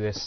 US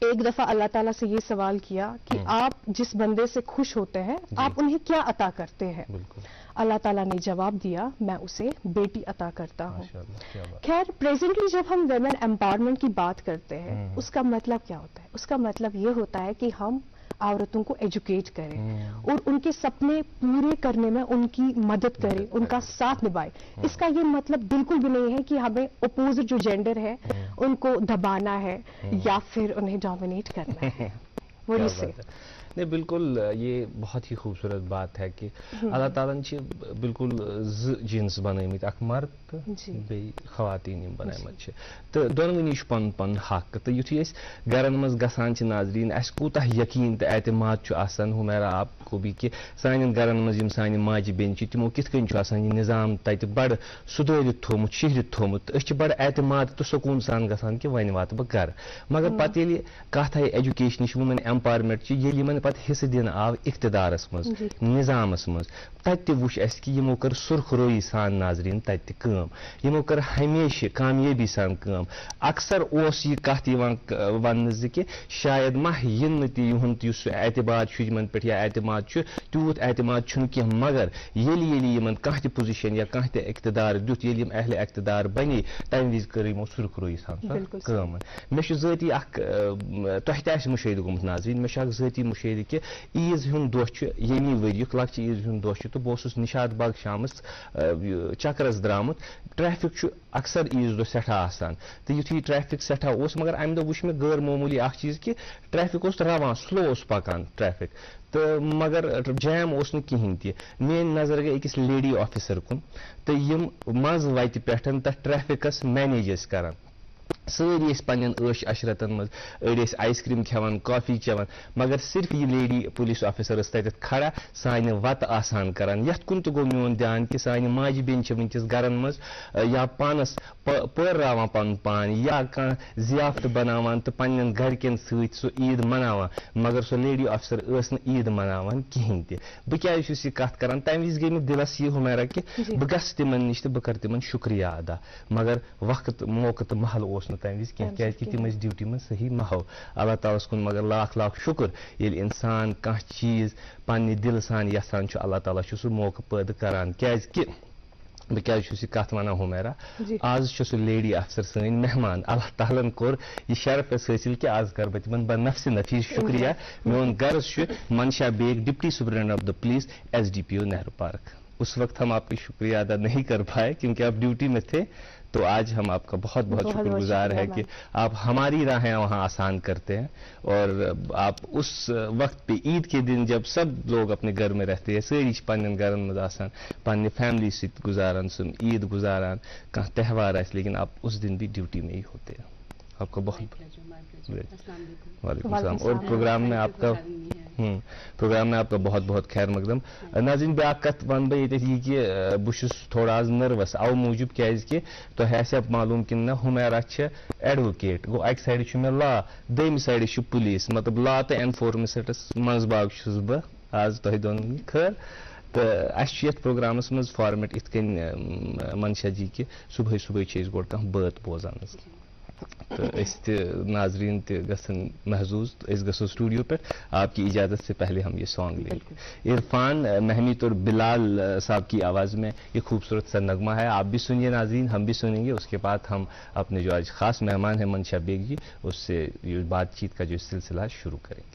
ایک دفعہ اللہ تعالیٰ سے یہ سوال کیا کہ آپ جس بندے سے خوش ہوتے ہیں آپ انہیں کیا عطا کرتے ہیں؟ اللہ تعالیٰ نے جواب دیا میں اسے بیٹی عطا کرتا ہوں. خیر پریزنٹلی جب ہم ویمن امپاورمنٹ کی بات کرتے ہیں اس کا مطلب کیا ہوتا ہے؟ اس کا مطلب یہ ہوتا ہے کہ ہم عورتوں کو ایجوکیٹ کریں اور ان کے سپنے پورے کرنے میں ان کی مدد کریں، ان کا ساتھ نبھائیں. اس کا یہ مطلب بالکل بھی نہیں ہے کہ ہمیں اپوزٹ جو جینڈر ہے ان کو دبانا ہے یا پھر انہیں ڈومینیٹ کرنا ہے. وہ نہیں بالکل یہ بہت ہی خوبصورت بات ہے کہ اللہ تعالیٰ نے بالکل جنس بنٲیمٕتۍ اکھ مرد تہٕ بیٚیہِ خواتین یِم بنٲیمٕتۍ چھِ تہٕ دۄنوٕنی چھُ پنُن پنُن حق تہٕ یُتھُے أسۍ گرن منٛز گژھان چھِ ناظریٖن اَسہِ کوٗتاہ یقیٖن تہٕ اعتماد چھُ آسان ہُمیرا آپ کو بھی کہ سانٮ۪ن گرن منٛز یِم سانہِ ماجہِ بیٚنہِ چھِ تِمو کِتھ کٔنۍ چھُ آسان یہِ نظام تَتہِ بڑٕ سُدٲرِتھ تھوٚومُت شِہرِتھ تھوٚومُت تہٕ أسۍ چھِ بڑٕ اعتماد تہٕ سکوٗن سان گژھان کہِ وۄنۍ واتہٕ بہٕ گرٕ مگر پتہٕ ییٚلہِ کتھ آیہِ ایجوکیشنٕچ وومین ایمپاورمنٹچہِ ییٚلہِ یِمن پتہٕ حصہٕ دِنہٕ آو اقتدارس منٛز نظامس منٛز تتہِ تہِ وُچھ اَسہِ کہِ یِمو کٔر سُرخرٲیی سان ناظریٖن تتہِ تہِ کٲم یِمو کٔر ہمیشہِ کامیٲبی سان کٲم. اکثر اوس یہِ کتھ یِوان وننہٕ زِ کہِ شاید ما یِنہٕ نہٕ تہِ یِہُنٛد یُس سُہ اعتماد چھُ یِمن پٮ۪ٹھ یا اعتماد چھُ تیوٗت اعتماد چھُنہٕ کینٛہہ مگر ییٚلہِ یِمن کانٛہہ تہِ پوزِشن یا کانٛہہ تہِ اقتدار دیُت ییٚلہِ یِم اہلِ اقتدار بنے تمہِ وِزِ کٔر یِمو سُرخرٲیی سان سۄ کٲم. مےٚ چھُ ذٲتی اکھ تۄہہِ تہِ آسہِ مُشٲہدٕ گوٚمُت ناظریٖن مےٚ چھُ اکھ ذٲتی مُشٲہدٕ کہِ عیٖز ہُنٛد دۄہ چھُ ییٚمہِ ؤریُک لۄکچہِ عیٖز ہُنٛد دۄہ چھُ تہٕ بہٕ اوسُس نِشاط باغ شامس چکرس درٛامُت. ٹریفِک چھُ اکثر عیٖز دۄہ سٮ۪ٹھاہ آسان تہٕ یُتھُے ٹریفِک سٮ۪ٹھاہ اوس مگر امہِ دۄہ وُچھ مےٚ غٲر معموٗلی اکھ چیٖز کہِ ٹریفِک اوس رَوان سلو اوس پکان ٹریفِک تہٕ مگر جیم اوس نہٕ کِہینۍ تہِ. میٲنۍ نظر گٔے أکِس لیڈی آفِسر کُن تہٕ یِم منٛزٕ وتہِ پٮ۪ٹھ تتھ ٹریفِکس مینیج ٲسۍ کران. سٲری ٲسۍ پننٮ۪ن عٲش عشرتن منٛز أڑۍ ٲسۍ آیس کریم کھٮ۪وان کافی چٮ۪وان مگر صرف یہِ لیڈی پُلیٖس آفِسر ٲس تتٮ۪تھ کھڑا سانہِ وتہٕ آسان کران. یتھ کُن تہِ گوٚو میون دھیان کہِ سانہِ ماجہِ بیٚنہِ چھِ وٕنکیٚس گرن منٛز یا پانس پٲراوان پنُن پان یا کانٛہہ ضیافتہٕ بناوان تہٕ پننٮ۪ن گرِکٮ۪ن سۭتۍ سُہ عیٖد مناوان مگر سۄ لیڈی آفِسر ٲس نہٕ عیٖد مناوان کِہینۍ تہِ. بہٕ کیازِ چھُس یہِ کتھ کران تمہِ وِزِ گٔے مےٚ دِلس یہِ ہُمیرا کہِ بہٕ گژھٕ تِمن نِش تہٕ بہٕ کرٕ تِمن شُکریہ ادا مگر وقت موقعہٕ تہٕ محل اوس نہٕ تمہِ وِزِ کینٛہہ کیازِ تِم ٲسۍ ڈیوٹی منٛز صحیح مہو. اللہ تعالیٰ ہس کُن مگر لاکھ لاکھ شُکر ییٚلہِ اِنسان کانٛہہ چیٖز پننہِ دِلہٕ سان یژھان چھُ اللہ تعالیٰ چھُ سُہ موقعہٕ پٲدٕ کران. کیازِ کہِ بہٕ کیازِ چھُس یہِ کتھ ونان ہُمیرا آز چھِ سُہ لیڈی افسر سٲنۍ مہمان اللہ تعالیٰ ہن کوٚر یہِ شرف اَسہِ حٲصِل کہِ آز کرٕ بہٕ تِمن بنفسِ نفیٖس شُکریہ. میون غرض چھُ Mansha Baig deputy superintendent of the police SDPO Nehru park. اس وقت ہم آپ کی شکریہ ادا نہیں کر پائے کیونکہ آپ ڈیوٹی میں تھے تو آج ہم آپ کا بہت بہت شکر گزار ہے کہ آپ ہماری راہیں وہاں آسان کرتے ہیں اور آپ اس وقت پہ عید کے دن جب سب لوگ اپنے گھر میں رہتے ہیں سٲری چھِ پننٮ۪ن گرن منٛز آسان پننہِ فیملی سۭتۍ گزاران سُہ عید گزاران کانٛہہ تہوار آسہِ لیکن آپ اس دن بھی ڈیوٹی میں ہی ہوتے ہیں. آپ کا بہت وعلیکم السلام اور پروگرام میں آپ کا بہت بہت خیر مقدم. ناظریٖن بیٛاکھ کتھ ونہٕ بہٕ ییٚتٮ۪تھ یہِ کہِ بہٕ چھُس تھوڑا آز نٔروس اَوٕ موٗجوٗب کیٛازِ تۄہہِ آسہِ معلوٗم کِنہٕ نہ ہُمیرا چھِ ایڈوکیٹ گوٚو اکہِ سایڈٕ چھُ مےٚ لا دوٚیمہِ سایڈٕ چھُ پُلیٖس مطلب لا تہٕ اینفورسمنٹس منٛزباگ چھُس بہٕ آز تۄہہِ دۄنوٕنی خٲر. تہٕ اَسہِ چھُ یتھ پروگرامس منٛز فارمیٹ یِتھ کٔنۍ منشا جی کہِ صُبحٲے صُبحٲے چھِ أسۍ گۄڈٕ کانٛہہ بٲتھ بوزان حظ تہٕ أسۍ تہِ ناظریٖن تہِ گژھن محظوٗظ أسۍ گژھو اسٹوڈیو پٮ۪ٹھ. آپ کی اجازت سے پہلے ہم یہ سانگ لیں گے. عرفان محمیت اور بلال صاحب کی آواز میں یہ خوبصورت سا نغمہ ہے. آپ بھی سنیے ناظرین ہم بھی سنیں گے. اس کے بعد ہم اپنے جو آج خاص مہمان ہیں منشا بیگ جی اس سے یہ بات چیت کا جو سلسلہ شروع کریں گے.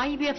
IVF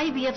IVF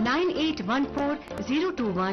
9814 021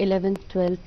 11th 12th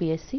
PSC,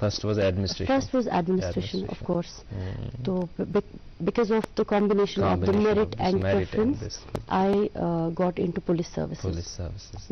First was administration, of course. So because of the combination of the merit and preference, I got into police services.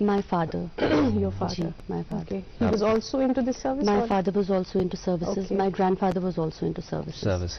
My father. Your father? My father. Okay. He was also into this service? My father was also into services. Okay. My grandfather was also into services.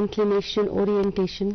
inclination, orientation,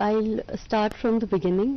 I'll start from the beginning.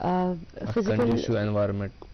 conducive environment,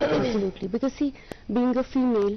Absolutely, because see, being a female,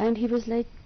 and he was like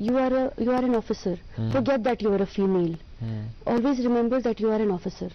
you are an officer, forget that you are a female, always remember that you are an officer,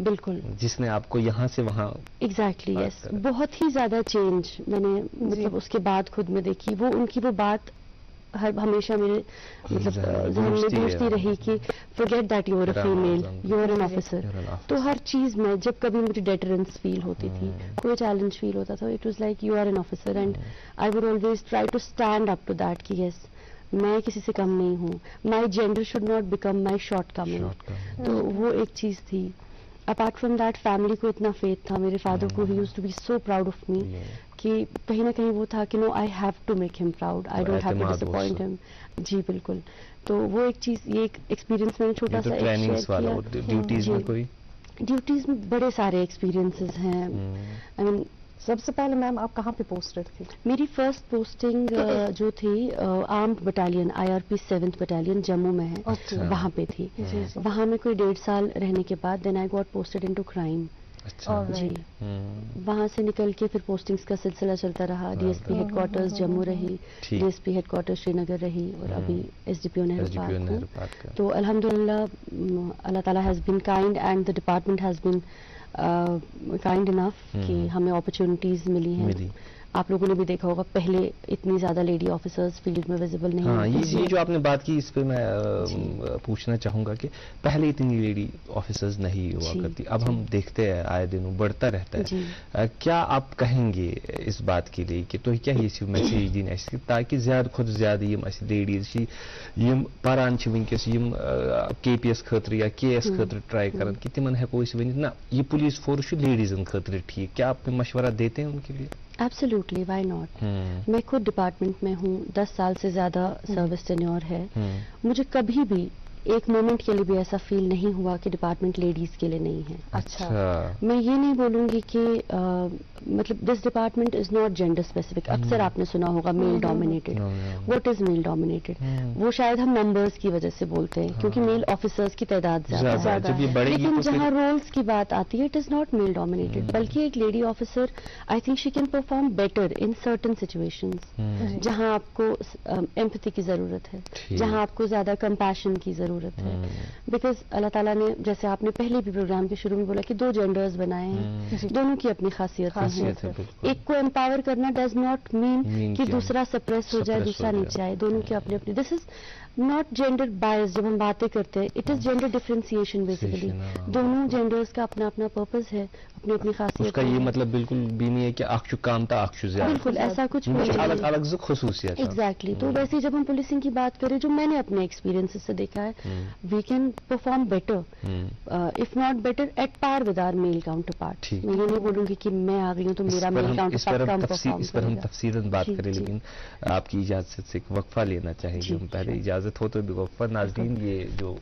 بالکل جس نے آپ کو یہاں سے وہاں exactly یس بہت ہی زیادہ چینج میں نے مطلب اس کے بعد خود میں دیکھی. وہ ان کی وہ بات ہمیشہ میرے مطلب ذہن میں گونجتی رہی کہ forget that you are a female, you are an officer. تو ہر چیز میں جب کبھی مجھے ڈیٹرنس فیل ہوتی تھی, کوئی چیلنج فیل ہوتا تھا, it was like you are an officer and I would always try to stand up to that کہ یس میں کسی سے کم نہیں ہوں, my gender should not become my shortcoming. تو وہ ایک چیز تھی. اپارٹ فرام دیٹ فیملی کو اتنا فیتھ تھا میرے فادر کو, he used to be so proud of me کہ کہیں نہ کہیں وہ تھا کہ no I have to make him proud, I don't have to disappoint him. جی بالکل. تو وہ ایک چیز, یہ ایک ایکسپیرینس میں نے چھوٹا سا ڈیوٹیز میں کوئی ڈیوٹیز میں بڑے سارے ایکسپیرینسز ہیں. آئی مین سب سے پہلے میم آپ کہاں پہ پوسٹڈ تھی؟ میری فرسٹ پوسٹنگ جو تھی armed battalion IRP 7th battalion Jammu میں ہے, وہاں پہ تھی. وہاں میں کوئی 1.5 سال رہنے کے بعد then I got posted into crime. جی وہاں سے نکل کے پھر پوسٹنگز کا سلسلہ چلتا رہا. DSP ہیڈ کوارٹرز جموں رہی, DSP ہیڈ کوارٹر شری نگر رہی, اور ابھی SDPO نہرو پارک. تو الحمدللہ اللہ تعالیٰ has been kind and the department has been kind انف کہ ہمیں اپرچونیٹیز ملی ہیں. آپ لوگوں نے بھی دیکھا ہوگا پہلے اتنی زیادہ لیڈی آفیسرز فیلڈ میں ویزیبل نہیں. ہاں یہ جو آپ نے بات کی اس پہ میں پوچھنا چاہوں گا کہ پہلے اتنی لیڈی آفیسرز نہیں ہوا کرتی, اب ہم دیکھتے ہیں آئے دن بڑھتا رہتا ہے. کیا آپ کہیں گے اس بات کے لیے کہ تُہۍ کیا یژھِو میسیج دِنۍ اَسہِ تاکہ زیادٕ کھۄتہٕ زیادٕ یِم اَسہِ لیڈیٖز چھِ یِم پران چھِ وٕنکٮ۪س یِم KPS خٲطرٕ یا KS خٲطرٕ ٹرائی کران کہ تِمن ہٮ۪کو أسۍ ؤنِتھ نہ یہ پولیس فورس چھُ لیڈیٖزن خٲطرٕ ٹھیٖک. کیا آپ مشورہ دیتے ہیں ان کے لیے؟ Absolutely, why not. میں خود ڈپارٹمنٹ میں ہوں, 10 سال سے زیادہ سروس ٹینیور ہے. مجھے کبھی بھی ایک مومنٹ کے لیے بھی ایسا فیل نہیں ہوا کہ ڈپارٹمنٹ لیڈیز کے لیے نہیں ہے. اچھا میں یہ نہیں بولوں گی کہ مطلب this department is not gender specific. اکثر آپ نے سنا ہوگا male dominated. What is male dominated? وہ شاید ہم نمبرز کی وجہ سے بولتے ہیں کیونکہ میل آفیسرز کی تعداد زیادہ ہے, لیکن جہاں رولز کی بات آتی ہے it is not male dominated, بلکہ ایک lady officer I think she can perform better in certain situations جہاں آپ کو ایمپتھی کی ضرورت ہے, جہاں آپ کو زیادہ کمپیشن کی ضرورت ہے. بیکاز اللہ تعالیٰ نے جیسے آپ نے پہلے بھی پروگرام کے شروع میں بولا کہ 2 جینڈرز بنائے ہیں, دونوں کی اپنی خاصیت ہے. ایک کو امپاور کرنا ڈز ناٹ مین کہ دوسرا سپریس ہو جائے, دوسرا نیچے آئے. دونوں کے اپنے اپنے, دس از ناٹ جینڈر بائز. جب ہم باتیں کرتے ہیں it is gender differentiation basically. دونوں جینڈرز کا اپنا اپنا پرپز ہے, اپنی اپنی خاصیت. اس کا یہ مطلب بالکل بھی نہیں ہے کہ اکھ چھُ کم تا اکھ چھُ زیادہ. بالکل ایسا کچھ نہیں, الگ الگ زٕ خصوصیت. ایگزیکٹلی. تو ویسے جب ہم پولیسنگ کی بات کریں جو میں نے اپنے ایکسپیرینس سے دیکھا ہے, we can perform better if not better at par with our male counterpart. میں یہ نہیں بولوں گی کہ میں آ گئی ہوں تو میرا میل کاؤنٹر پارٹ کم پرفارم. اس پر ہم تفصیلاً بات کریں, لیکن آپ کی اجازت سے ایک وقفہ لینا چاہیں گے. ہم پہلے اجازت ہو تو بھی وقفہ. ناظرین یہ جو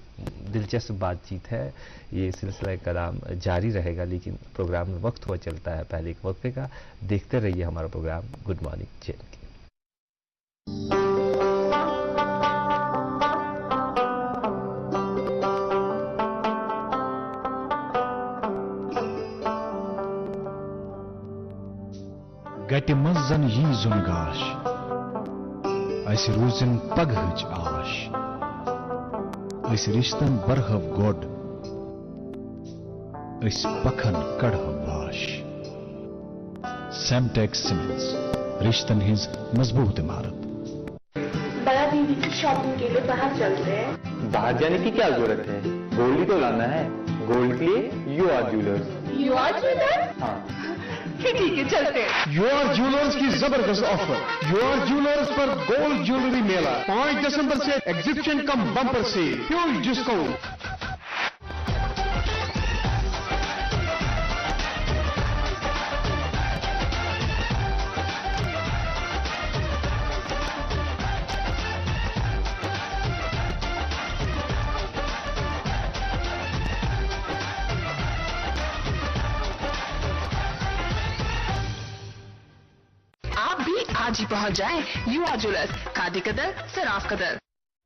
دلچسپ بات چیت ہے یہ سلسلہ کلام جاری رہے گا, لیکن پروگرام میں وقت ہوا چلتا ہے پہلے ایک وقفے کا. دیکھتے رہیے ہمارا programme good morning J and K. گٹہِ منٛز زن یی زُن گاش اَسہِ روٗزِن پگہٕچ آش. أسۍ رِشتن برہو گۄڈ أسۍ پکھن کڑہو واش. سیمٹیک سیمنٹس رشتن ہٕنٛز مضبوط عمارت. بڑا دیدی کی شاپنگ کے لیے باہر چلتے ہیں. باہر جانے کی کیا ضرورت ہے, گولڈ ہی تو لانا ہے. گولڈ کے لیے U R jewellers. U R jewellers? ہاں ٹھیک ہے چلتے ہیں. یو آر جیولرز کی زبردست آفر. یو آر جیولرز پر گولڈ جیولری میلہ 5 دسمبر سے exhibition cum bumper sale, huge discount. آج ہی پہنچ جائیں یو آر جیولرز, کھادی قدر سراف قدر.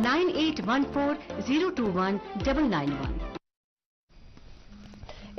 9814021991।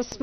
SP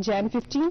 Jan 15,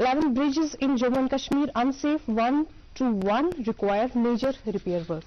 11 bridges in Jammu and Kashmir unsafe, 1 to 1 require major repair work।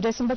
December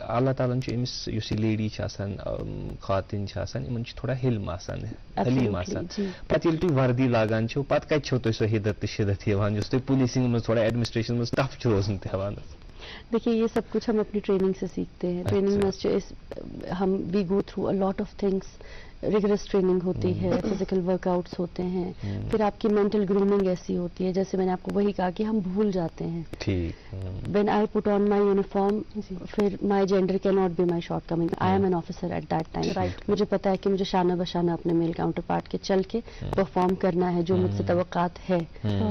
اللہ تعالیٰ نے امس یس لیڈی خواتین ان تھوڑا حلم آسان حلیم آسان پتہ ییٚلہِ تُہۍ وردی لاگان چھو پتہ کتہِ چھو تُہۍ سۄ ہدت تہٕ شدت ہیوان یُس تُہۍ پولیسنگ منٛز تھوڑا ایڈمنسٹریشن منٛز ٹف چھُ روزُن تہِ ہیوان. دیکھیے یہ سب کچھ ہم اپنی ٹریننگ سے سیکھتے ہیں. ٹریننگ میں ہم we go through a lot of things. Regular training ہوتی ہے, فزیکل ورک آؤٹس ہوتے ہیں, پھر آپ کی مینٹل گرومنگ ایسی ہوتی ہے جیسے میں نے آپ کو وہی کہا کہ ہم بھول جاتے ہیں. When I put on my uniform پھر مائی جینڈر کی not be my shortcoming. I am an officer at that time. مجھے پتا ہے کہ مجھے شانہ بشانہ اپنے میل کاؤنٹر پارٹ کے چل کے پرفارم کرنا ہے. جو مجھ سے توقعات ہے,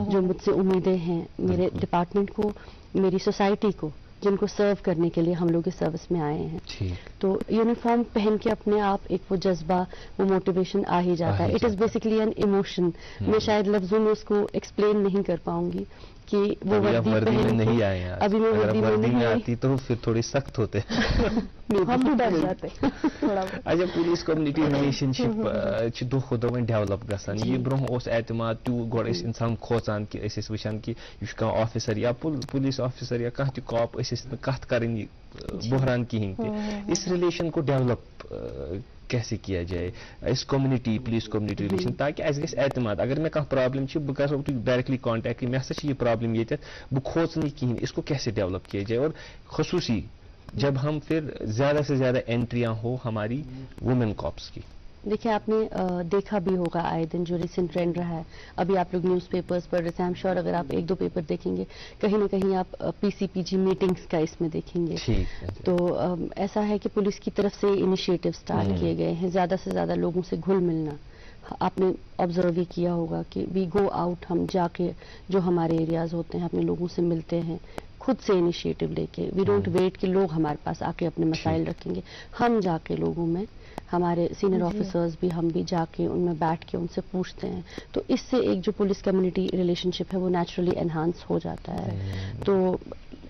جو مجھ سے امیدیں ہیں میرے ڈپارٹمنٹ کو, میری سوسائٹی کو, جن کو سرو کرنے کے لیے ہم لوگ اس سروس میں آئے ہیں. تو یونیفارم پہن کے اپنے آپ ایک وہ جذبہ, وہ موٹیویشن آ ہی جاتا ہے. It is basically an emotion. میں شاید لفظوں میں اس کو ایکسپلین نہیں کر پاؤں گی کہ وہ وردی میں نہیں آئے ہیں. ابھی میں وردی میں آتی تو پھر تھوڑی سخت ہوتے ہم بھی ڈر جاتے. اچھا پولیس کمنٹی ریلیشن شپ دہ کھۄتہٕ دۄہ وۄنۍ ڈیولپ گژھان. یہ برونٛہہ اوس اعتماد تیوٗت گۄڈٕ ٲسۍ اِنسان کھوژان کہ أسۍ ٲسۍ وٕچھان کہ یہِ چھُ کانٛہہ آفیسر یا پولیس آفیسر یا کانٛہہ تہِ کاپ أسۍ ٲسۍ نہٕ کتھ کرٕنۍ بحران کہیٖنۍ تہِ. اس ریلیشن کو ڈیولپ کیسے کیا جائے اس کمیونٹی پولیس کمیونٹی ریلیشن تاکہ اس گژھِ اعتماد. اگر مےٚ کانٛہہ پرابلم چھِ بہٕ کرو تُہۍ ڈائریکٹلی کانٹیکٹ مےٚ ہسا چھِ یہ پرابلم ییٚتٮ۪تھ بہٕ کھوژٕ نہٕ کہیٖنۍ. اس کو کیسے ڈیولپ کیا جائے اور خصوصی جب ہم پھر زیادہ سے زیادہ انٹریاں ہو ہماری وومن کاپس کی. دیکھیں آپ نے دیکھا بھی ہوگا آئے دن جو ریسنٹ ٹرینڈ رہا ہے. ابھی آپ لوگ نیوز پیپرز پڑھ رہے تھے. آئی ایم شیور اگر آپ ایک دو پیپر دیکھیں گے کہیں نہ کہیں آپ پی سی پی جی میٹنگز کا اس میں دیکھیں گے. تو ایسا ہے کہ پولیس کی طرف سے انیشیٹو سٹارٹ کیے گئے ہیں. زیادہ سے زیادہ لوگوں سے گھل ملنا. آپ نے آبزرو بھی کیا ہوگا کہ وی گو آؤٹ, ہم جا کے جو ہمارے ایریاز ہوتے ہیں اپنے لوگوں سے ملتے ہیں خود سے انیشیٹو لے کے. وی ڈونٹ ویٹ کہ لوگ ہمارے پاس آ کے اپنے مسائل رکھیں گے. ہم جا کے لوگوں میں, ہمارے سینئر آفیسرز بھی, ہم بھی جا کے ان میں بیٹھ کے ان سے پوچھتے ہیں. تو اس سے ایک جو پولیس کمیونٹی ریلیشن شپ ہے وہ نیچرلی انہانس ہو جاتا ہے. تو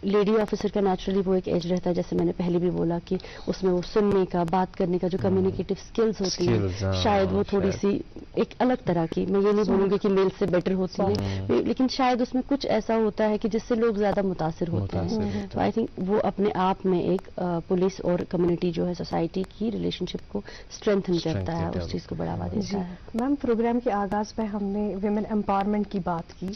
لیڈی آفیسر کا نیچرلی وہ ایک ایج رہتا ہے جیسے میں نے پہلے بھی بولا کہ اس میں وہ سننے کا, بات کرنے کا جو کمیونیکیٹو سکلز ہوتی ہیں شاید وہ تھوڑی سی ایک الگ طرح کی, میں یہ نہیں بولوں گی کہ میل سے بیٹر ہوتی ہے, لیکن شاید اس میں کچھ ایسا ہوتا ہے کہ جس سے لوگ زیادہ متاثر ہوتے ہیں. تو آئی تھنک وہ اپنے آپ میں ایک پولیس اور کمیونٹی جو ہے سوسائٹی کی ریلیشن شپ کو اسٹرینتھن کرتا ہے, اس چیز کو بڑھاوا دیتا ہے. میم پروگرام کے آغاز میں ہم نے ویمن امپاورمنٹ کی بات کی,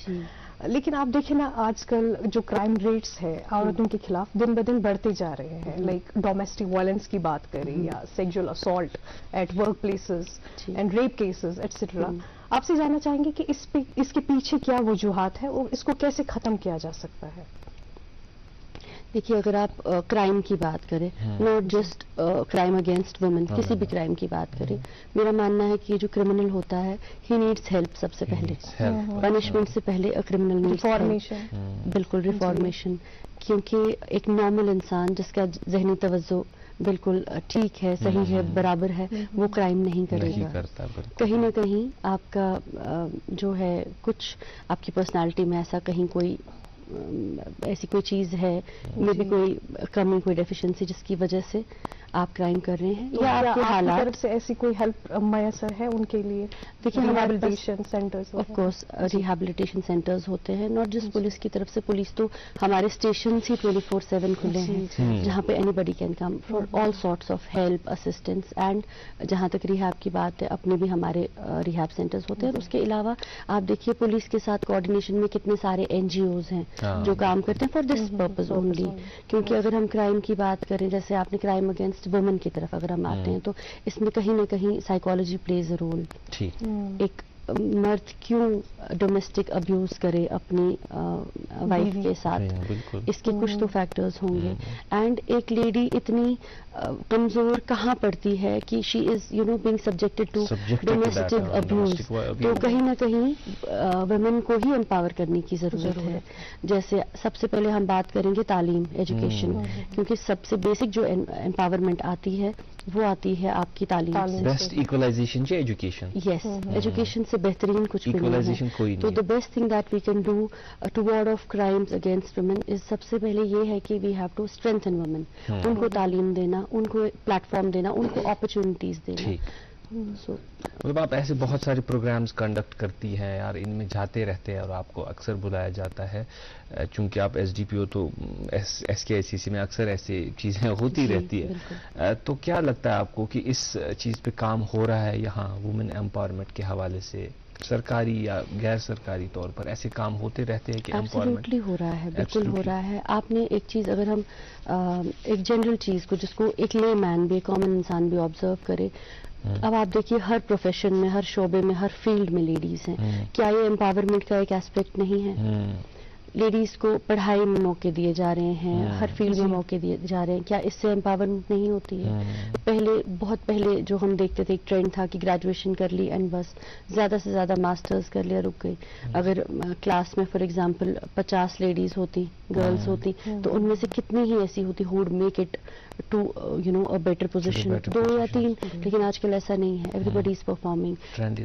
لیکن آپ دیکھیں نا آج کل جو کرائم ریٹس ہے عورتوں کے خلاف دن بدن بڑھتے جا رہے ہیں. لائک ڈومیسٹک وائلنس کی بات کریں یا sexual assault at work places and rape cases etcetera. آپ سے جاننا چاہیں گے کہ اس کے پیچھے کیا وجوہات ہیں اور اس کو کیسے ختم کیا جا سکتا ہے. دیکھیے اگر آپ کرائم کی بات کریں, not just crime against women, کسی بھی کرائم کی بات کریں, میرا ماننا ہے کہ یہ جو کرمنل ہوتا ہے ہی نیڈس ہیلپ. سب سے پہلے پنشمنٹ سے پہلے کرمنل نیڈس بالکل ریفارمیشن. کیونکہ ایک نارمل انسان جس کا ذہنی توجہ بالکل ٹھیک ہے, صحیح ہے, برابر ہے, وہ کرائم نہیں کرے گا. کہیں نہ کہیں آپ کا جو ہے کچھ آپ کی پرسنالٹی میں ایسا کہیں کوئی ایسی کوئی چیز ہے, میں بھی کوئی کمی, کوئی ڈیفیشنسی جس کی وجہ سے آپ کرائم کر رہے ہیں, یا آپ کے حالات طرف سے ایسی کوئی ہیلپ میسر ہے ان کے لیے. دیکھیے rehabilitation centres of course rehabilitation centres ہوتے ہیں, ناٹ جسٹ پولیس کی طرف سے. پولیس تو ہمارے اسٹیشنز ہی 24/7 کھلے ہیں جہاں پہ anybody can come for all sorts of help assistance. And جہاں تک ریہیب کی بات ہے اپنے بھی ہمارے ریہیب سینٹرز ہوتے ہیں. اس کے علاوہ آپ دیکھیے پولیس کے ساتھ کوآرڈینیشن میں کتنے سارے NGOs ہیں جو کام کرتے ہیں فار دس پرپز اونلی. کیونکہ اگر ہم کرائم کی بات کریں, جیسے آپ نے کرائم اگینسٹ وومن کی طرف اگر ہم آتے ہیں, تو اس میں کہیں نہ کہیں سائیکالوجی پلیز اے رول. ایک مرد کیوں ڈومیسٹک ابیوز کرے اپنی وائف کے ساتھ, اس کے کچھ تو فیکٹرز ہوں گے. اینڈ ایک لیڈی اتنی کمزور کہاں پڑتی ہے کہ she is being subjected to domestic abuse. تو کہیں نہ کہیں ویمن کو ہی امپاور کرنے کی ضرورت ہے. جیسے سب سے پہلے ہم بات کریں گے تعلیم, ایجوکیشن, کیونکہ سب سے بیسک جو امپاورمنٹ آتی ہے وہ آتی ہے آپ کی تعلیم. بیسٹ ایکولائزیشن ہے ایجوکیشن. یس, ایجوکیشن سے بہترین کچھ بھی نہیں ہے. تو the best thing that we can do to ward off crimes against women is, سب سے پہلے یہ ہے کہ we have to strengthen women. ان کو تعلیم دینا, ان کو پلیٹ فارم دینا, ان کو اپرچونیٹیز دینا. So, مطلب آپ ایسے بہت سارے پروگرامز کنڈکٹ کرتی ہیں یار, ان میں جاتے رہتے ہیں اور آپ کو اکثر بلایا جاتا ہے, چونکہ آپ ایس ڈی پی او تو ایس کے آئی سی سی میں اکثر ایسی چیزیں ہوتی رہتی ہے, تو کیا لگتا ہے آپ کو کہ اس چیز پہ کام ہو رہا ہے یہاں وومن ایمپاورمنٹ کے حوالے سے, سرکاری یا غیر سرکاری طور پر ایسے کام ہوتے رہتے ہیں کہ ایبسلیوٹلی ہو رہا ہے, بالکل ہو رہا ہے. آپ نے ایک چیز, اگر ہم ایک جنرل چیز کو جس کو ایک لے مین بھی, کامن انسان بھی آبزرو کرے, اب آپ دیکھیے ہر پروفیشن میں, ہر شعبے میں, ہر فیلڈ میں لیڈیز ہیں. کیا یہ امپاورمنٹ کا ایک ایسپیکٹ نہیں ہے؟ لیڈیز کو پڑھائی میں موقع دیے جا رہے ہیں, ہر فیلڈ میں موقع دیے جا رہے ہیں, کیا اس سے امپاورمنٹ نہیں ہوتی ہے؟ پہلے, بہت پہلے جو ہم دیکھتے تھے ایک ٹرینڈ تھا کہ گریجویشن کر لی اینڈ بس زیادہ سے زیادہ ماسٹرز کر لیا, رک گئی. اگر کلاس میں فار ایگزامپل 50 لیڈیز ہوتی, گرلز ہوتی, تو ان میں سے کتنی ہی ایسی ہوتی who would make it to a better position, 2 یا 3. لیکن آج کل ایسا نہیں ہے, ایوری از پرفارمنگ.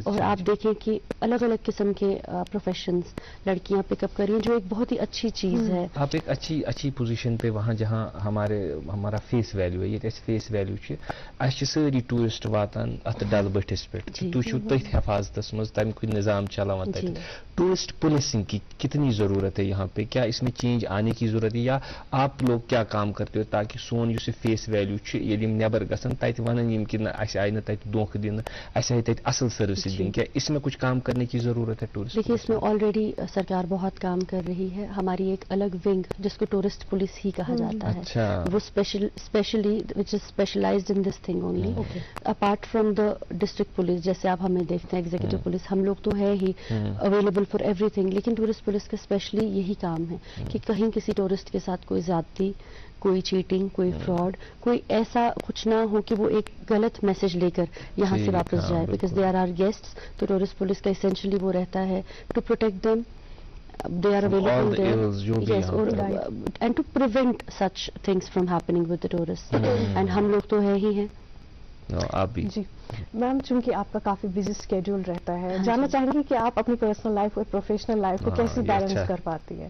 اور آپ دیکھیں کہ الگ الگ قسم کے پروفیشنز لڑکیاں پک اپ کر رہی ہیں, جو ایک بہت ہی اچھی چیز ہے. آپ ایک اچھی پوزیشن پہ وہاں جہاں ہمارا فیس ویلیو ہے, یہ فیس ویلیو اچھے ساری ٹورسٹ واتان ات ڈل بٹھس پہ, تھی چھو تھی حفاظتس مز تمیک نظام چلاوان تک. ٹورسٹ پولیسنگ کی کتنی ضرورت ہے یہاں پہ, کیا اس میں چینج آنے کی ضرورت ہے, یا آپ لوگ کیا کام کرتے ہو تاکہ سون اس فیس ویلیو یل نبر گھن تت ون کہ اس آئی تت دھوکہ دن, اس آئی تت اصل سروسز دن, کیا اس میں کچھ کام کرنے کی ضرورت ہے ٹورسٹ؟ دیکھیے اس میں آلریڈی سرکار بہت کام کر رہی ہے. ہماری ایک الگ ونگ جس کو ٹورسٹ پولیس ہی کہا جاتا ہے, وہ specially which is specialised in this thing only. Apart from the district police, جیسے آپ ہمیں دیکھتے ہیں ایگزیکٹو پولیس, ہم لوگ تو ہے ہی اویلیبل فار ایوری تھنگ, لیکن ٹورسٹ پولیس کا اسپیشلی یہی کام ہے کہ کہیں کسی ٹورسٹ کے ساتھ کوئی زیادتی, کوئی چیٹنگ, کوئی فراڈ, کوئی ایسا کچھ نہ ہو کہ وہ ایک غلط میسج لے کر یہاں سے واپس جائے, بیکاز دے آر گیسٹس. تو ٹورسٹ پولیس کا اسینشلی وہ رہتا ہے to protect them, they are available there, yes, and to prevent such things from happening with the tourists. And ہم لوگ تو ہے ہی ہیں. آپ بھی جی میم, چونکہ آپ کا کافی بزی اسکیڈول رہتا ہے, جاننا چاہیں گے کہ آپ اپنی پرسنل لائف اور پروفیشنل لائف کو کیسے بیلنس کر پاتی ہے؟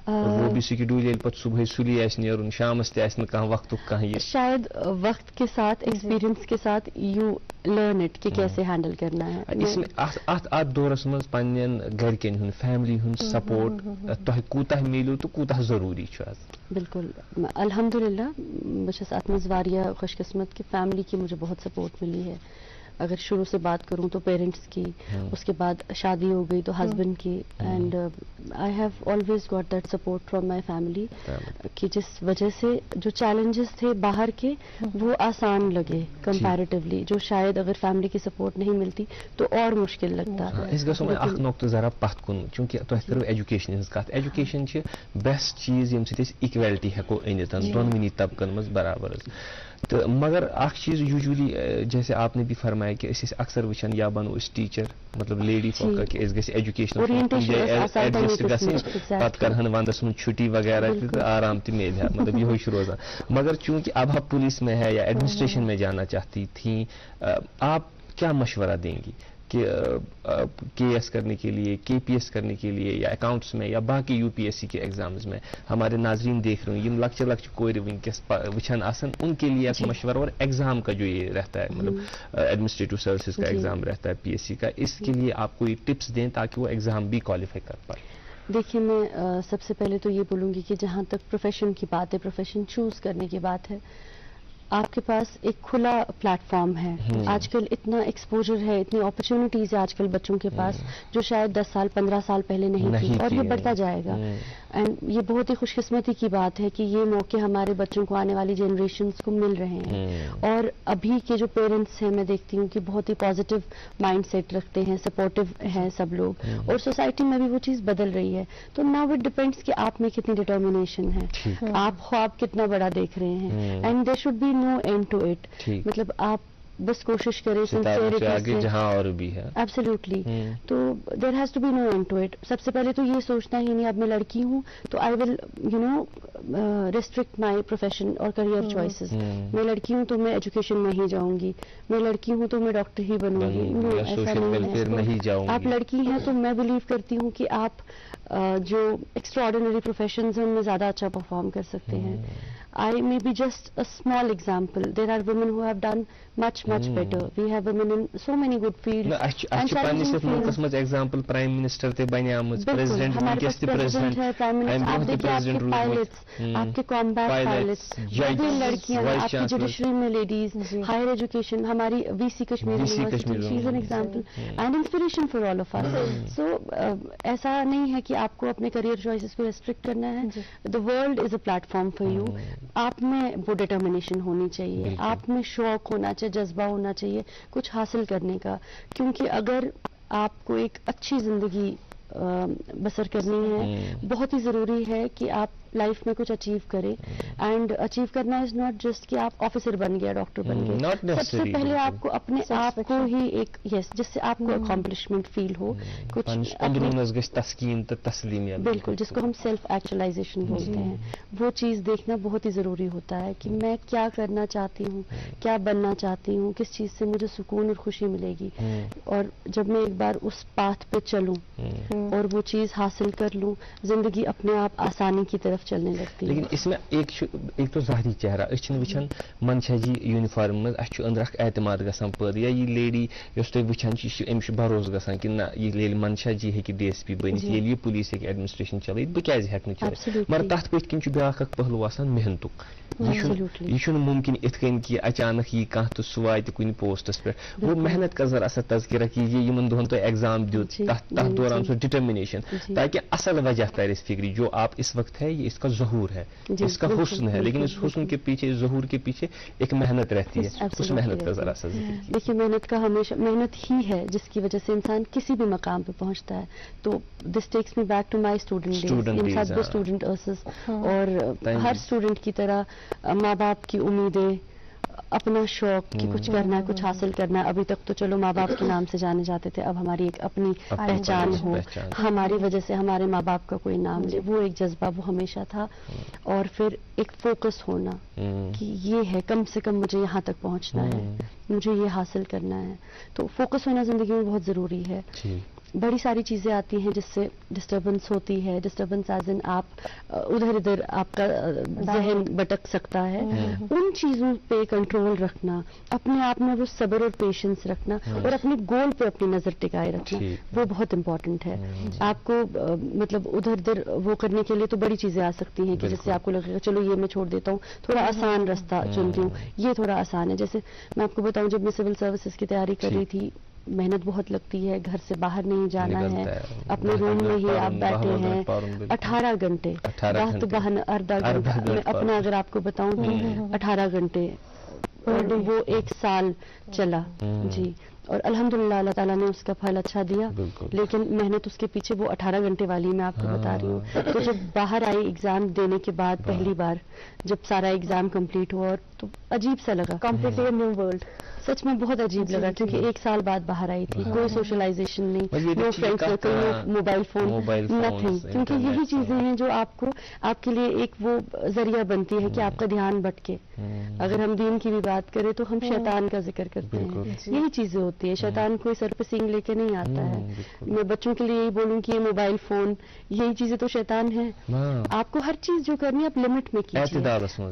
وہ بھی سکیڈول پہ صبح سلی آس نیرن, شامس تہ کھانا وقت کھانا, شاید وقت کے ساتھ, ایکسپیرینس کے ساتھ یو لرن اٹ کہ کیسے ہینڈل کرنا ہے. اس میں ات دورس مز پنن گرکن ہند, فیملی ہند سپورٹ تہ کوتاہ ملیو تو کوتاہ ضروری آج؟ بالکل الحمدللہ, بس ات مز واریاہ خوش قسمت کہ فیملی کی مجھے بہت سپورٹ ملی ہے. اگر شروع سے بات کروں تو پیرنٹس کی, اس کے بعد شادی ہو گئی تو ہسبینڈ کی, and I have always got that support from my family, کہ جس وجہ سے جو چیلنجز تھے باہر کے وہ آسان لگے کمپیریٹیولی, جو شاید اگر فیملی کی سپورٹ نہیں ملتی تو اور مشکل لگتا. اس گھو میں اخ نقطہ ذرا پتھ کن, چونکہ تہ کرو ایجوکیشن ہز کت. ایجوکیشن بیسٹ چیز یم سی اکویلٹی ہیکو انت دونونی طبقن مز برابر. تو مگر اخ چیز یوجولی جیسے آپ نے بھی فرمایا کہ اس اکثر وچان یا بنو اس ٹیچر, مطلب لیڈی فوکا کہ اس گژھِ ایجوکیشن ایڈجسٹ گژھن, پتہ کرہن وندس من چھٹی وغیرہ تو آرام تہ ملے, مطلب یہ روزان. مگر چونکہ اب آپ پولیس میں ہے یا ایڈمنسٹریشن میں جانا چاہتی تھیں, آپ کیا مشورہ دیں گی کہ کے ایس کرنے کے لیے, کے پی ایس کرنے کے لیے, یا اکاؤنٹس میں, یا باقی یو پی ایس سی کے ایگزامز میں ہمارے ناظرین دیکھ رہے ہیں, لکچے لکچے کور ونکس وچھان آسن, ان کے لیے ایک مشورہ, اور ایگزام کا جو یہ رہتا ہے, مطلب ایڈمنسٹریٹو سروسز کا ایگزام رہتا ہے پی ایس سی کا, اس کے لیے آپ کوئی ٹپس دیں تاکہ وہ ایگزام بھی کوالیفائی کر پائے؟ دیکھیے میں سب سے پہلے تو یہ بولوں گی کہ جہاں تک پروفیشن کی بات ہے, پروفیشن چوز کرنے کی بات ہے, آپ کے پاس ایک کھلا پلیٹ فارم ہے. آج کل اتنا ایکسپوجر ہے, اتنی اپرچونیٹیز ہے آج کل بچوں کے پاس, جو شاید 10 سال 15 سال پہلے نہیں تھی, اور یہ بڑھتا جائے گا. اینڈ یہ بہت ہی خوش قسمتی کی بات ہے کہ یہ موقع ہمارے بچوں کو, آنے والی جنریشنز کو مل رہے ہیں. اور ابھی کے جو پیرنٹس ہیں میں دیکھتی ہوں کہ بہت ہی پازیٹیو مائنڈ سیٹ رکھتے ہیں, سپورٹیو ہیں سب لوگ, اور سوسائٹی میں بھی وہ چیز بدل رہی ہے. تو ناؤ اٹ ڈپینڈس کہ آپ میں کتنی ڈٹرمینیشن ہے, آپ خواب کتنا بڑا دیکھ رہے ہیں, and there should be no end to it. مطلب آپ بس کوشش کریں سنسیئرٹی سے, جہاں اور بھی ہے ایبسلیوٹلی. تو there has to be no end to it. سب سے پہلے تو یہ سوچنا ہی نہیں اب میں لڑکی ہوں تو آئی ول restrict my profession or career choices. میں لڑکی ہوں تو میں ایجوکیشن میں ہی جاؤں گی, میں لڑکی ہوں تو میں ڈاکٹر ہی بنوں گی, ایسا نہیں ہے. آپ لڑکی ہیں تو میں بلیو کرتی ہوں کہ آپ جو ایکسٹرا آرڈینری پروفیشنز ہیں ان میں زیادہ اچھا پرفارم کر سکتے ہیں. I may be just a small example. There are women who have done much better. We have women in so many good fields. اچھا پنس ملکس مز ایگزامپل پرائم منسٹر تے بنے آمت, پریزیڈنٹ ونکس تے پریزیڈنٹ ہے, پرائم منسٹر. آپ دیکھیے آپ کے پائلٹس, آپ کے کامبیٹ پائلٹس, جو لڑکیاں, آپ کی جوڈیشری میں لیڈیز, ہائر ایجوکیشن, ہماری V C Kashmir university, she is an example and inspiration for all of us. So ایسا نہیں ہے کہ آپ کو اپنے کریئر چوائسز کو ریسٹرکٹ کرنا ہے. The world is a plate form for you. آپ میں وہ ڈٹرمنیشن ہونی چاہیے, آپ میں شوق ہونا چاہیے, جذبہ ہونا چاہیے کچھ حاصل کرنے کا, کیونکہ اگر آپ کو ایک اچھی زندگی بسر کرنی ہے, بہت ہی ضروری ہے کہ آپ لائف میں کچھ اچیو کریں. اینڈ اچیو کرنا از ناٹ جسٹ کہ آپ آفیسر بن گیا, ڈاکٹر بن گئے. سب سے پہلے آپ کو اپنے آپ کو ہی ایک جس سے آپ کو اکمپلشمنٹ فیل ہو, کچھ تسکین تسلیمیت, بالکل, جس کو ہم سیلف ایکچولائزیشن بولتے ہیں, وہ چیز دیکھنا بہت ہی ضروری ہوتا ہے کہ میں کیا کرنا چاہتی ہوں, کیا بننا چاہتی ہوں, کس چیز سے مجھے سکون اور خوشی ملے گی. اور جب میں ایک بار اس پاتھ پہ چلوں اور وہ چیز حاصل کر لوں, زندگی اپنے آپ آسانی کی طرف چلنے لگتی ہے. لیکن اس میں ایک تو ظاہری چہرہ اس وچان منشا جی یونیفارم مز اندر اعتماد گژھان پٲدٕ, یا یہ لیڈی یس تُہۍ وٕچھان أمِس بروس گژھان کہ نہ یہ منشا جی ہیٚکہِ ڈی ایس پی بٔنِتھ, ییٚلہِ یہِ پُلیٖس ہیٚکہِ ایڈمنسٹریشن چلٲیِتھ, بہٕ کیازِ ہیٚکہٕ نہٕ چلٲیِتھ. مگر تتھ پٔتھۍ کِنۍ چھُ بیٛاکھ اکھ پہلوٗ آسان محنتُک. یہ چھُنہٕ ممکن یِتھ کٔنۍ کہِ اچانک یی کانٛہہ تہٕ سُہ واتہِ کُنہِ پوسٹس پٮ۪ٹھ. وہ محنت کا ذرا سا تذکرہ کیجیے, یِمن دۄہن تۄہہِ ایگزام دیُت, تتھ دوران سُہ ڈٹرمنیشن, تاکہ اصل وجہ ترِ اس فکری جو آپ اس وقت ہے, یہ اس کا ظہور ہے, اس کا حسن ہے, لیکن اس حسن کے پیچھے, ظہور کے پیچھے ایک محنت رہتی ہے. اس محنت کا ذرا سا ذکر. دیکھیے محنت کا ہمیشہ محنت ہی ہے جس کی وجہ سے انسان کسی بھی مقام پہ پہنچتا ہے. تو this takes me back to my student years. اور ہر اسٹوڈنٹ کی طرح ماں باپ کی امیدیں, اپنا شوق کہ کچھ کرنا ہے, کچھ حاصل کرنا ہے. ابھی تک تو چلو ماں باپ کے نام سے جانے جاتے تھے, اب ہماری ایک اپنی پہچان ہو, ہماری وجہ سے ہمارے ماں باپ کا کوئی نام لے, وہ ایک جذبہ وہ ہمیشہ تھا. اور پھر ایک فوکس ہونا کہ یہ ہے کم سے کم مجھے یہاں تک پہنچنا ہے, مجھے یہ حاصل کرنا ہے. تو فوکس ہونا زندگی میں بہت ضروری ہے. بڑی ساری چیزیں آتی ہیں جس سے ڈسٹربنس ہوتی ہے. ڈسٹربنس ایز ان آپ ادھر ادھر آپ کا ذہن بھٹک سکتا ہے. ان چیزوں پہ کنٹرول رکھنا, اپنے آپ میں وہ صبر اور پیشنس رکھنا, اور اپنے گول پہ اپنی نظر ٹکائے رکھنا, وہ بہت امپورٹنٹ ہے. آپ کو مطلب ادھر ادھر وہ کرنے کے لیے تو بڑی چیزیں آ سکتی ہیں کہ جس سے آپ کو لگے گا چلو یہ میں چھوڑ دیتا ہوں, تھوڑا آسان راستہ چنتی ہوں, یہ تھوڑا آسان ہے. جیسے میں آپ کو بتاؤں, جب میں سول سروسز کی تیاری کر رہی تھی, محنت بہت لگتی ہے, گھر سے باہر نہیں جانا ہے, اپنے روم میں ہی آپ بیٹھے ہیں 18 گھنٹے, رات بہن آدھا گھنٹہ, میں اپنا اگر آپ کو بتاؤں تو 18 گھنٹے, اور وہ 1 سال چلا جی. اور الحمدللہ اللہ تعالیٰ نے اس کا پھل اچھا دیا, لیکن محنت اس کے پیچھے وہ 18 گھنٹے والی میں آپ کو بتا رہی ہوں. تو جب باہر آئی ایگزام دینے کے بعد, پہلی بار جب سارا ایگزام کمپلیٹ ہوا, اور تو عجیب سا لگا, کمپلیٹلی نیو ورلڈ. سچ میں بہت عجیب لگا, کیونکہ 1 سال بعد باہر آئی تھی, کوئی سوشلائزیشن نہیں, نو فرینڈ سرکل, نو موبائل فون, نتھنگ. کیونکہ یہی چیزیں ہیں جو آپ کو, آپ کے لیے ایک وہ ذریعہ بنتی ہے کہ آپ کا دھیان بھٹکے. اگر ہم دین کی بھی بات کریں تو ہم شیطان کا ذکر کرتے ہیں, یہی چیزیں ہوتی ہیں. شیطان کوئی سر پہ سینگ لے کے نہیں آتا ہے. میں بچوں کے لیے یہی بولوں کہ یہ موبائل فون, یہی چیزیں تو شیطان ہے. آپ کو ہر چیز جو کرنی ہے آپ لمٹ میں کیجیے.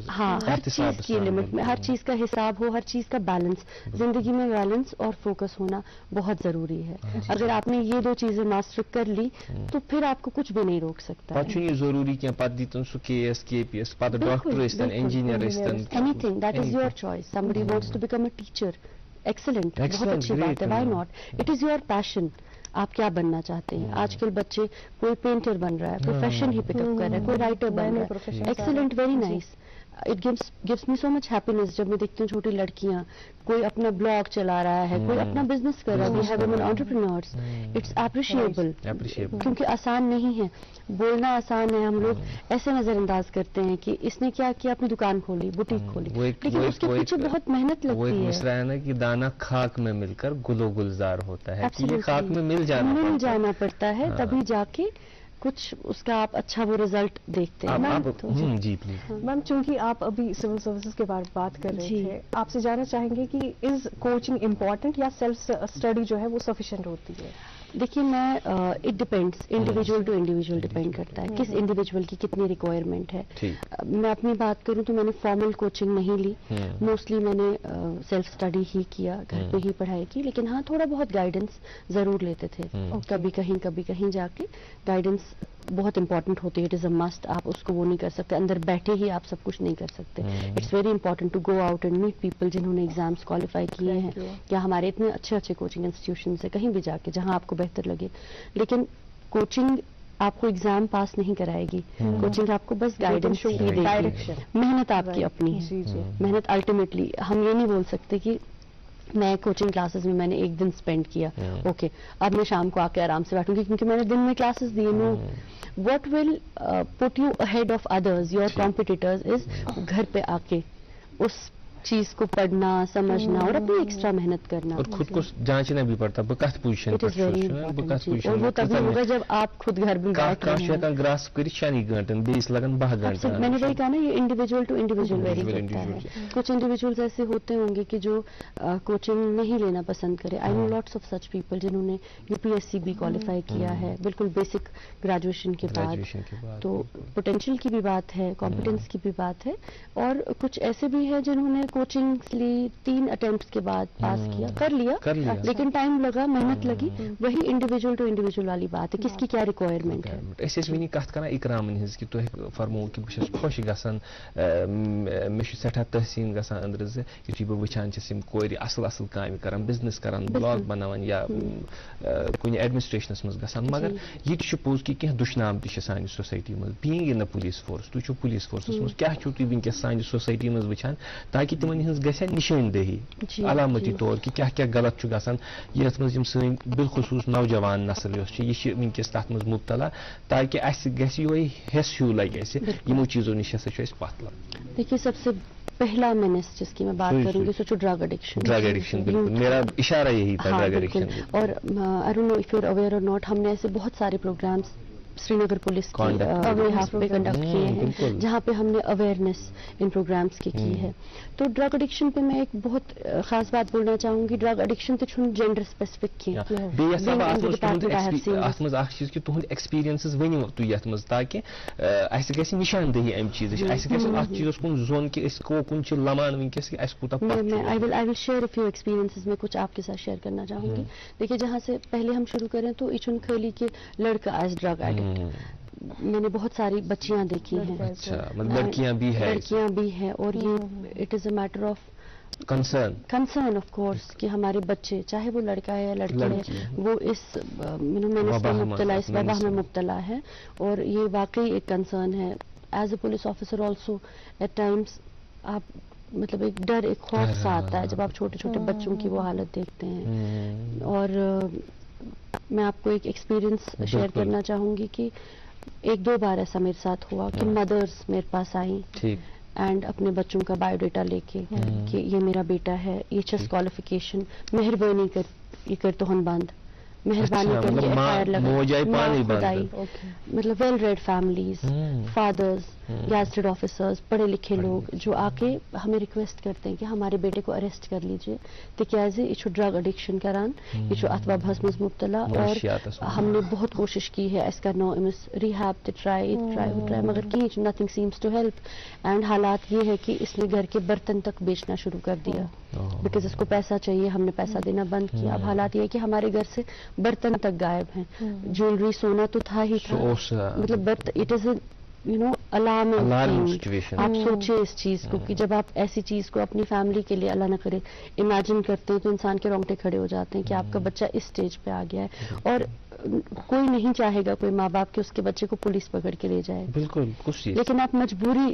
ہاں, ہر چیز کی لمٹ میں, ہر چیز کا حساب ہو, ہر چیز کا بیلنس. زندگی میں بیلنس اور فوکس ہونا بہت ضروری ہے. اگر آپ نے یہ 2 چیزیں ماسٹر کر لی تو پھر آپ کو کچھ بھی نہیں روک سکتا. یہ ضروری کہ KS KPS doctor engineer, anything, that is your choice. somebody wants to become a teacher, excellent, بہت اچھی بات ہے, why not. It is your passion. آپ کیا بننا چاہتے ہیں؟ آج کل بچے کوئی پینٹر بن رہا ہے, پروفیشن ہی پک اپ کر رہا ہے, کوئی رائٹر بن رہا ہے. Excellent, very nice. It gives me so much happiness جب میں دیکھتی ہوں چھوٹی لڑکیاں, کوئی اپنا بلاگ چلا رہا ہے, کوئی اپنا بزنس کر رہا ہے. We have women entrepreneurs. It's appreciable, کیونکہ آسان نہیں ہے. بولنا آسان ہے, ہم لوگ ایسے نظر انداز کرتے ہیں کہ اس نے کیا کیا, اپنی دکان کھولی, بوٹیک کھولی, لیکن اس کے پیچھے بہت محنت لگتی ہے. مصرع ہے نا کہ دانا خاک میں مل کر گل و گلزار ہوتا ہے, خاک میں مل جانا پڑتا ہے, تبھی جا کے کچھ اس کا آپ اچھا وہ رزلٹ دیکھتے ہیں. جی پلیز میم، چونکہ آپ ابھی سول سروسز کے بارے میں بات کر رہے تھے، آپ سے جاننا چاہیں گے کہ از کوچنگ امپورٹنٹ یا سیلف اسٹڈی جو ہے وہ سفیشینٹ ہوتی ہے؟ دیکھیے میں it depends, individual to individual depend کرتا ہے کس انڈیویجول کی کتنی ریکوائرمنٹ ہے. میں اپنی بات کروں تو میں نے فارمل کوچنگ نہیں لی، موسٹلی میں نے سیلف اسٹڈی ہی کیا، گھر پہ ہی پڑھائی کی، لیکن ہاں تھوڑا بہت گائیڈنس ضرور لیتے تھے. کبھی کہیں جا کے گائیڈنس بہت امپورٹنٹ ہوتی ہے. It is a must. آپ اس کو وہ نہیں کر سکتے، اندر بیٹھے ہی آپ سب کچھ نہیں کر سکتے. It's very important to go out and meet people جنہوں نے ایگزامس کوالیفائی کیے ہیں، یا ہمارے اتنے اچھے اچھے کوچنگ انسٹیٹیوشنز ہیں، کہیں بھی جا کے جہاں آپ کو بہتر لگے. لیکن کوچنگ آپ کو ایگزام پاس نہیں کرائے گی، کوچنگ آپ کو بس گائیڈنس ہی دے گی. محنت آپ کی اپنی ہے، محنت الٹیمیٹلی. ہم یہ نہیں بول سکتے کہ میں کوچنگ کلاسز میں نے ایک دن اسپینڈ کیا، اوکے اب میں شام کو آ کے آرام سے بیٹھوں گی کیونکہ میں نے دن میں کلاسز دی. No, what will put you ahead of others, your competitors, is گھر پہ آ کے اس چیز کو پڑھنا، سمجھنا اور اپنی ایکسٹرا محنت کرنا. اور خود کو جانچنا بھی پڑتا ہے کت پوزیشن اور وہ تبھی ہوگا جب آپ خود گھر میں بیٹھ رہے ہیں. گراسپ کر 6 گھنٹن بیس لگن 12 گھنٹے. میں نے وہی کہا نا، یہ انڈیویجول ٹو انڈیویجول ویری کرتا ہے. کچھ انڈیویجولز ایسے ہوتے ہوں گے کہ جو کوچنگ نہیں لینا پسند کرے. آئی نو لاٹس آف سچ پیپل جنہوں نے UPSC بھی کوالیفائی کیا ہے بالکل بیسک گریجویشن کے بعد. تو پوٹینشیل کی بھی بات ہے، کمپیٹنس کی بھی بات ہے. اور کچھ ایسے بھی ہیں جنہوں نے کوچنگ لی 3 اٹیمپٹس کے بعد پاس کیا، کر لیا لیکن ٹائم لگا، محنت لگی. وہی انڈیویجول ٹو انڈیویجول والی بات ہے، کس کی کیا ریکوائرمنٹ ہے. اس ونی کت کران اقرامن ہز کہ تہ فرمو کہ بہت خوش گژھان، مے سٹھا تحسین گژھان اندر زِ یُتھُے بہٕ وٕچھان چھس یِم کورِ اصل اصل کامہِ کران، بزنس کران، بلاگ بناوان یا کُنہِ ایڈمنسٹریشنس منٛز گژھان. مگر یہ تہِ چھُ پوٚز کہ کینٛہہ دُشنام تہِ چھِ سانہِ سوسایٹی منٛز. بینگ ان پولیس فورس، تُہۍ چھِو پولیس فورسس منٛز، کیٛاہ چھِو تُہۍ وٕنکیٚس سانہِ سوسایٹی منٛز وٕچھان تاکہ تِمن ہٕنٛز گژھِ نشاندہی علامتی طور کہ کیا غلط چھُ گژھان یتھ منٛز یِم سٲنۍ بالخصوص نوجوان نسل یۄس چھِ، یہِ چھِ وٕنکیٚس تتھ منٛز مبتلا، تاکہ اسہِ گژھِ یِہوے حیس ہیوٗ لگہِ اسہِ یِمو چیٖزو نِش ہسا چھُ اسہِ پتھ لگان. دیکھیے سب سے پہلا مینس جس کی میں بات کروں گی so drug addiction. Drug addiction بالکل میرا اشارہ یہی تھا، ڈرگ ایڈکشن. اور I don't know if you are aware or not, ہم نے ایسے بہت سارے پروگرامس سری نگر پولیس کے بہاف پہ کنڈکٹ کیے ہیں جہاں پہ ہم نے اویئرنیس ان پروگرامس کی ہے. تو ڈرگ ایڈکشن پہ میں ایک بہت خاص بات بولنا چاہوں گی. ڈرگ ایڈکشن تو چھُنہٕ جینڈر سپیسفک کی ات مز اخ چیز کہ تہد ایکسپیرینسز ؤنِو تُہۍ یتھ منٛز تاکہ اسہِ گژھِ نشاندہی امہِ چیٖزٕچ، اسہِ گژھِ اتھ چیٖزس کُن زوٚن کہ أسۍ کوکُن چھِ لمان ونکیٚس کہ اسہِ کوٗتاہ I will share a few experiences میں کچھ آپ کے ساتھ شیئر کرنا چاہوں گی. دیکھیے جہاں سے پہلے ہم شروع کریں تو یہ چھُنہٕ خالی کہ لڑکا آج ڈرگ ایڈکٹ. میں نے بہت ساری بچیاں دیکھی ہیں، لڑکیاں بھی ہیں اور یہ it is a matter of concern of course کہ ہمارے بچے چاہے وہ لڑکا ہے یا لڑکی ہے وہ اس مبتلا، اس وبا میں مبتلا ہے. اور یہ واقعی ایک کنسرن ہے. As a police officer also at times آپ مطلب ایک ڈر، ایک خوف سا آتا ہے جب آپ چھوٹے چھوٹے بچوں کی وہ حالت دیکھتے ہیں. اور میں آپ کو ایک ایکسپیرینس شیئر کرنا چاہوں گی کہ 1-2 بار ایسا میرے ساتھ ہوا کہ مدرس میرے پاس آئیں اینڈ اپنے بچوں کا بایو ڈیٹا لے کے کہ یہ میرا بیٹا ہے، یہ چیز کوالیفیکیشن، مہربانی کر یہ کر تو ہن بند، مہربانی کر کے FIR لگائی. مطلب well read families, fathers, gazetted officers, پڑھے لکھے لوگ جو آ کے ہمیں ریکویسٹ کرتے ہیں کہ ہمارے بیٹے کو اریسٹ کر لیجیے تکیازِ یہ ڈرگ ایڈکشن کران، یہ ات وبہس مز مبتلا. اور ہم نے بہت کوشش کی ہے اس کرنو امس ریہیب تے ٹرائی مگر کہیں nothing seems to help. And حالات یہ ہے کہ اس نے گھر کے برتن تک بیچنا شروع کر دیا بیکاز اس کو پیسہ چاہیے. ہم نے پیسہ دینا بند کیا. اب حالات یہ ہے کہ ہمارے گھر سے برتن تک غائب ہیں. جیولری سونا تو تھا ہی تھا، مطلب اٹ از الارم سچویشن. آپ سوچیں اس چیز کو کہ جب آپ ایسی چیز کو اپنی فیملی کے لیے اللہ نہ کرے امیجن کرتے ہیں تو انسان کے رونگٹے کھڑے ہو جاتے ہیں کہ آپ کا بچہ اس سٹیج پہ آ گیا ہے. اور کوئی نہیں چاہے گا، کوئی ماں باپ کہ اس کے بچے کو پولیس پکڑ کے لے جائے. بالکل. لیکن آپ مجبوری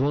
2